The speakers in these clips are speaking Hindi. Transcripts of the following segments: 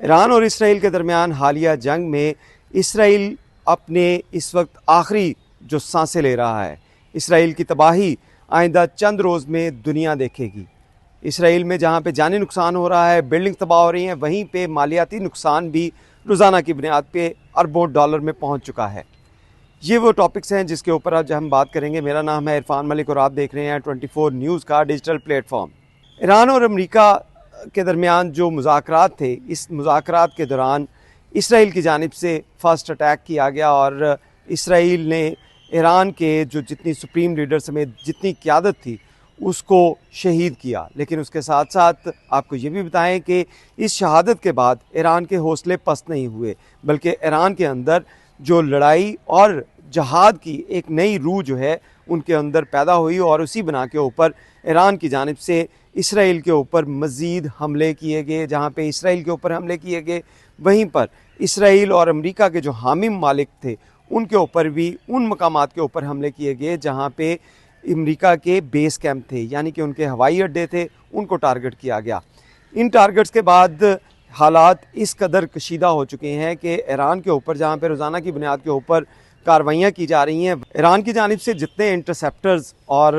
ईरान और इसराइल के दरमियान हालिया जंग में इसराइल अपने इस वक्त आखिरी जो सांसें ले रहा है। इसराइल की तबाही आइंदा चंद रोज़ में दुनिया देखेगी। इसराइल में जहाँ पे जानी नुकसान हो रहा है, बिल्डिंग तबाह हो रही हैं, वहीं पे मालियाती नुकसान भी रोज़ाना की बुनियाद पे अरबों डॉलर में पहुँच चुका है। ये वो टॉपिक्स हैं जिसके ऊपर आज हम बात करेंगे। मेरा नाम है इरफान मलिक और आप देख रहे हैं 24 न्यूज़ का डिजिटल प्लेटफॉर्म। ईरान और अमेरिका के दरमियान जो मुज़ाकरात थे, इस मुज़ाकरात के दौरान इसराइल की जानिब से फर्स्ट अटैक किया गया और इसराइल ने ईरान के जो जितनी सुप्रीम लीडर समेत जितनी क़यादत थी उसको शहीद किया। लेकिन उसके साथ साथ आपको ये भी बताएं कि इस शहादत के बाद ईरान के हौसले पस्त नहीं हुए, बल्कि ईरान के अंदर जो लड़ाई और जहाद की एक नई रूह जो है उनके अंदर पैदा हुई और उसी बना के ऊपर ईरान की जानिब से इसराइल के ऊपर मज़ीद हमले किए गए। जहाँ पे इसराइल के ऊपर हमले किए गए, वहीं पर इसराइल और अमेरिका के जो हामी मालिक थे उनके ऊपर भी उन मकामात के ऊपर हमले किए गए जहाँ पे अमेरिका के बेस कैंप थे, यानी कि उनके हवाई अड्डे थे, उनको टारगेट किया गया। इन टारगेट्स के बाद हालात इस कदर कशीदा हो चुके हैं कि ईरान के ऊपर जहाँ पे रोज़ाना की बुनियाद के ऊपर कार्रवाइयाँ की जा रही हैं, ईरान की जानिब से जितने इंटरसेप्टर्स और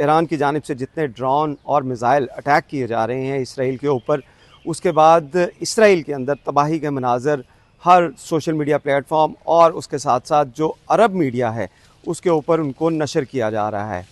ईरान की जानिब से जितने ड्रोन और मिज़ाइल अटैक किए जा रहे हैं इसराइल के ऊपर, उसके बाद इसराइल के अंदर तबाही के मनाज़र हर सोशल मीडिया प्लेटफॉर्म और उसके साथ साथ जो अरब मीडिया है उसके ऊपर उनको नशर किया जा रहा है।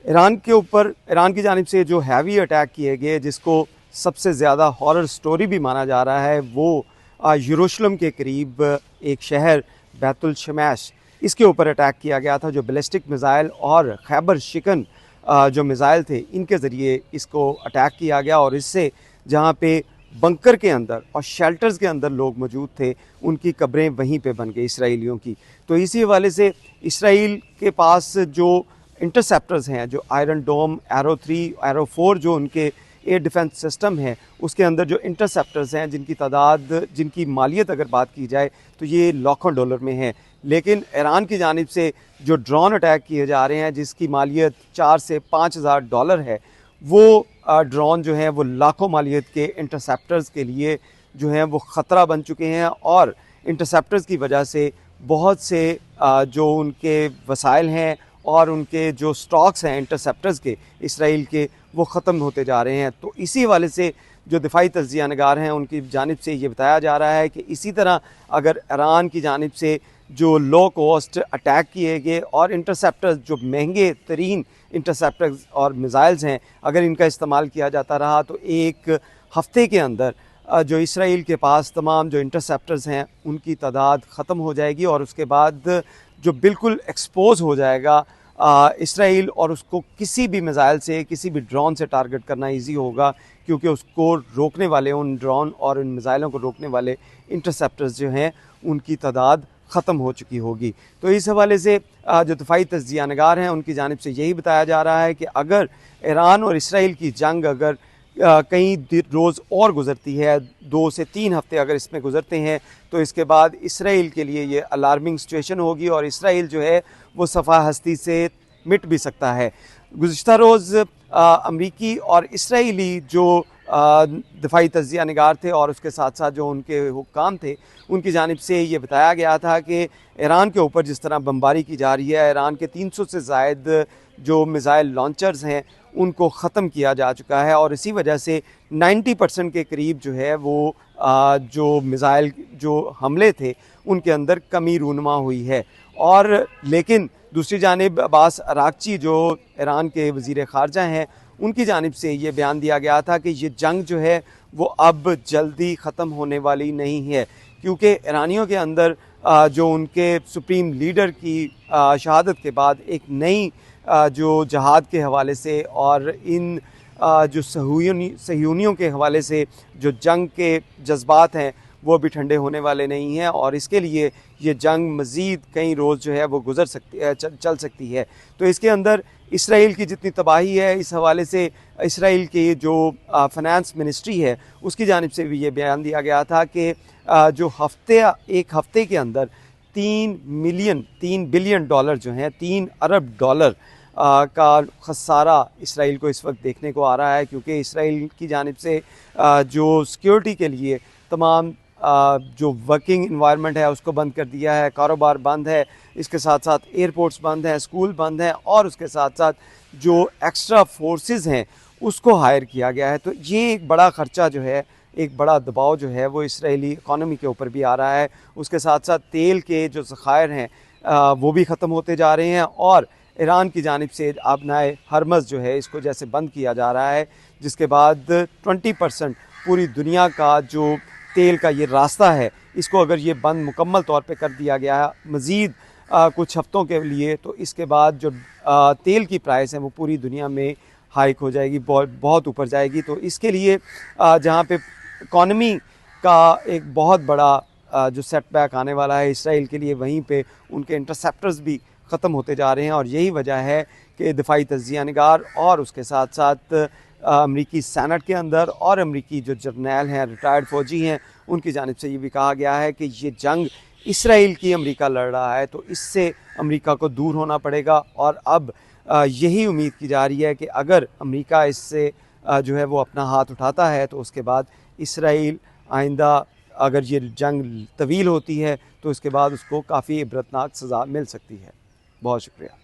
ईरान के ऊपर ईरान की जानिब से जो हैवी अटैक किए गए, जिसको सबसे ज़्यादा हॉरर स्टोरी भी माना जा रहा है, वो यरूशलेम के करीब एक शहर बैतुल शमैश, इसके ऊपर अटैक किया गया था। जो बैलिस्टिक मिज़ाइल और खैबर शिकन जो मिज़ाइल थे, इनके ज़रिए इसको अटैक किया गया और इससे जहाँ पे बंकर के अंदर और शेल्टर्स के अंदर लोग मौजूद थे, उनकी कब्रें वहीं पे बन गई इसराइलियों की। तो इसी हवाले से इसराइल के पास जो इंटरसेप्टर्स हैं, जो आयरन डोम, एरो 3, एरो 4 जो उनके एयर डिफेंस सिस्टम है, उसके अंदर जो इंटरसेप्टर्स हैं जिनकी तादाद, जिनकी मालियत अगर बात की जाए तो ये लाखों डॉलर में है। लेकिन ईरान की जानिब से जो ड्रोन अटैक किए जा रहे हैं जिसकी मालियत 4 से 5,000 डॉलर है, वो ड्रोन जो हैं वो लाखों मालियत के इंटरसेप्टर्स के लिए जो हैं वो ख़तरा बन चुके हैं और इंटरसेप्टर्स की वजह से बहुत से जो उनके वसाइल हैं और उनके जो स्टॉक्स हैं इंटरसेप्टर्स के इसराइल के, वो ख़त्म होते जा रहे हैं। तो इसी वाले से जो दिफाई तज्ज़िया नगार हैं उनकी जानिब से ये बताया जा रहा है कि इसी तरह अगर ईरान की जानिब से जो लो कॉस्ट अटैक किए गए और इंटरसेप्टर्स, जो महंगे तरीन इंटरसेप्टर्स और मिज़ाइल्स हैं, अगर इनका इस्तेमाल किया जाता रहा तो एक हफ़्ते के अंदर जो इसराइल के पास तमाम जो इंटरसेप्टर्स हैं उनकी तादाद ख़त्म हो जाएगी और उसके बाद जो बिल्कुल एक्सपोज़ हो जाएगा इसराइल, और उसको किसी भी मिज़ाइल से, किसी भी ड्रोन से टारगेट करना इजी होगा, क्योंकि उसको रोकने वाले, उन ड्रोन और उन मिज़ाइलों को रोकने वाले इंटरसेप्टर्स जो हैं उनकी तादाद ख़त्म हो चुकी होगी। तो इस हवाले से जो दिफाई तज्ज़िया नगार हैं उनकी जानिब से यही बताया जा रहा है कि अगर ईरान और इसराइल की जंग अगर कई रोज़ और गुज़रती है, 2 से 3 हफ़्ते अगर इसमें गुज़रते हैं, तो इसके बाद इसराइल के लिए ये अलार्मिंग सिचुएशन होगी और इसराइल जो है वो सफ़ा हस्ती से मिट भी सकता है। गुज़िश्ता रोज़ अमरीकी और इसराइली जो दिफाई तज्ज़िया निगार थे और उसके साथ साथ जो उनके हुक्काम थे, उनकी जानिब से ये बताया गया था कि ईरान के ऊपर जिस तरह बमबारी की जा रही है, ईरान के 300 से ज़ायद जो मिज़ाइल लॉन्चर्स हैं उनको ख़त्म किया जा चुका है और इसी वजह से 90% के करीब जो है वो जो मिज़ाइल जो हमले थे उनके अंदर कमी रूनमा हुई है। और लेकिन दूसरी जानिब अब्बास अरागची जो ईरान के वज़ीर ख़ारजा हैं, उनकी जानिब से ये बयान दिया गया था कि ये जंग जो है वो अब जल्दी ख़त्म होने वाली नहीं है, क्योंकि ईरानियों के अंदर जो उनके सुप्रीम लीडर की शहादत के बाद एक नई जो जहाद के हवाले से और इन जो सहूनियों के हवाले से जो जंग के जज्बात हैं वो भी ठंडे होने वाले नहीं हैं और इसके लिए ये जंग मज़ीद कई रोज़ जो है वो चल सकती है। तो इसके अंदर इसराइल की जितनी तबाही है, इस हवाले से इसराइल की जो फ़ाइनेंस मिनिस्ट्री है उसकी जानिब से भी ये बयान दिया गया था कि जो एक हफ़्ते के अंदर 3 बिलियन डॉलर जो हैं, 3 अरब डॉलर का खसारा इसराइल को इस वक्त देखने को आ रहा है, क्योंकि इसराइल की जानिब से जो सिक्योरिटी के लिए तमाम जो वर्किंग इन्वायरमेंट है उसको बंद कर दिया है, कारोबार बंद है, इसके साथ साथ एयरपोर्ट्स बंद हैं, स्कूल बंद हैं और उसके साथ साथ जो एक्स्ट्रा फोर्सेस हैं उसको हायर किया गया है। तो ये एक बड़ा ख़र्चा जो है, एक बड़ा दबाव जो है वो इसराइली इकॉनमी के ऊपर भी आ रहा है। उसके साथ साथ तेल के जो ज़खायर हैं वो भी ख़त्म होते जा रहे हैं और ईरान की जानिब से अब नए हरमज़ जो है इसको जैसे बंद किया जा रहा है, जिसके बाद 20% पूरी दुनिया का जो तेल का ये रास्ता है इसको अगर ये बंद मुकम्मल तौर पे कर दिया गया है मज़ीद कुछ हफ्तों के लिए, तो इसके बाद जो तेल की प्राइस है वो पूरी दुनिया में हाइक हो जाएगी, बहुत ऊपर जाएगी। तो इसके लिए जहाँ पे इकॉनमी का एक बहुत बड़ा जो सेटबैक आने वाला है इसराइल के लिए, वहीं पे उनके इंटरसेप्टर्स भी ख़त्म होते जा रहे हैं और यही वजह है कि दिफाई तज्ज़िया निगार और उसके साथ साथ अमरीकी सैनट के अंदर और अमरीकी जो जर्नैल हैं, रिटायर्ड फ़ौजी हैं, उनकी जानिब से ये भी कहा गया है कि ये जंग इसराइल की अमरीका लड़ रहा है, तो इससे अमरीका को दूर होना पड़ेगा। और अब यही उम्मीद की जा रही है कि अगर अमरीका इससे जो है वो अपना हाथ उठाता है तो उसके बाद इसराइल आइंदा अगर ये जंग तवील होती है तो इसके बाद उसको काफ़ी इबरतनाक सज़ा मिल सकती है। बहुत शुक्रिया।